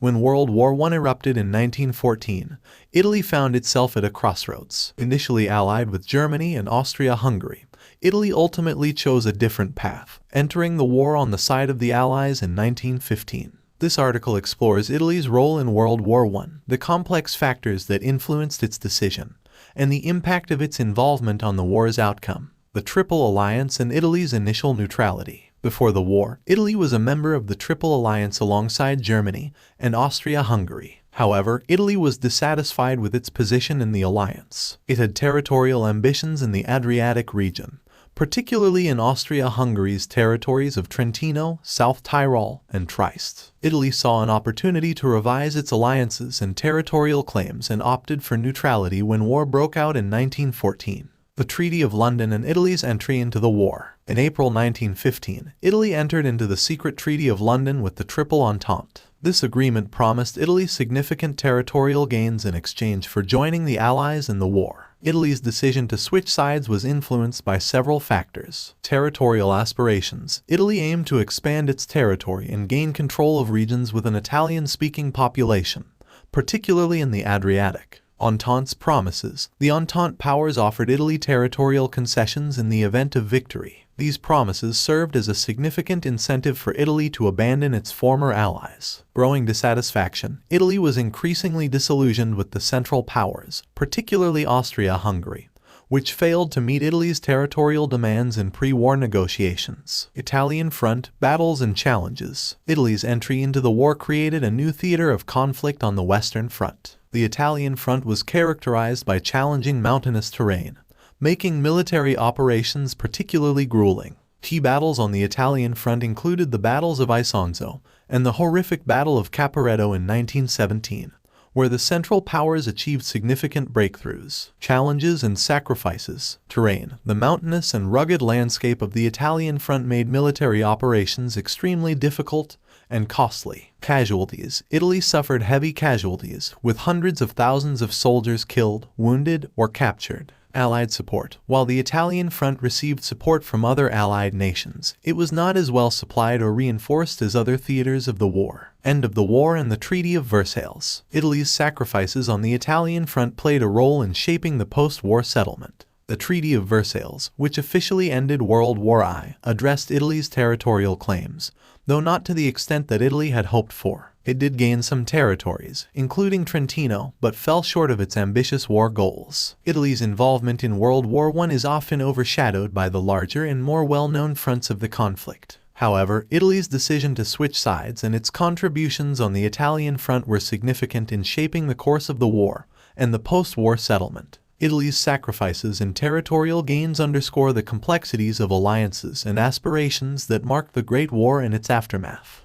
When World War I erupted in 1914, Italy found itself at a crossroads. Initially allied with Germany and Austria-Hungary, Italy ultimately chose a different path, entering the war on the side of the Allies in 1915. This article explores Italy's role in World War I, the complex factors that influenced its decision, and the impact of its involvement on the war's outcome. The Triple Alliance and Italy's initial neutrality. Before the war, Italy was a member of the Triple Alliance alongside Germany and Austria-Hungary. However, Italy was dissatisfied with its position in the alliance. It had territorial ambitions in the Adriatic region, particularly in Austria-Hungary's territories of Trentino, South Tyrol, and Trieste. Italy saw an opportunity to revise its alliances and territorial claims and opted for neutrality when war broke out in 1914. The Treaty of London and Italy's entry into the war. In April 1915, Italy entered into the secret Treaty of London with the Triple Entente. This agreement promised Italy significant territorial gains in exchange for joining the Allies in the war. Italy's decision to switch sides was influenced by several factors. Territorial aspirations. Italy aimed to expand its territory and gain control of regions with an Italian-speaking population, particularly in the Adriatic. Entente's promises. The Entente powers offered Italy territorial concessions in the event of victory. These promises served as a significant incentive for Italy to abandon its former allies. Growing dissatisfaction. Italy was increasingly disillusioned with the Central Powers, particularly Austria-Hungary, which failed to meet Italy's territorial demands in pre-war negotiations. Italian front, battles and challenges. Italy's entry into the war created a new theater of conflict on the Western Front. The Italian front was characterized by challenging mountainous terrain, making military operations particularly grueling. Key battles on the Italian front included the battles of Isonzo and the horrific Battle of Caporetto in 1917, where the Central Powers achieved significant breakthroughs. Challenges and sacrifices. Terrain. The mountainous and rugged landscape of the Italian front made military operations extremely difficult and costly. Casualties. Italy suffered heavy casualties, with hundreds of thousands of soldiers killed, wounded, or captured. Allied support. While the Italian front received support from other Allied nations, it was not as well supplied or reinforced as other theaters of the war. End of the war and the Treaty of Versailles. Italy's sacrifices on the Italian front played a role in shaping the post-war settlement. The Treaty of Versailles, which officially ended World War I, addressed Italy's territorial claims, though not to the extent that Italy had hoped for. It did gain some territories, including Trentino, but fell short of its ambitious war goals. Italy's involvement in World War I is often overshadowed by the larger and more well-known fronts of the conflict. However, Italy's decision to switch sides and its contributions on the Italian front were significant in shaping the course of the war and the post-war settlement. Italy's sacrifices and territorial gains underscore the complexities of alliances and aspirations that marked the Great War and its aftermath.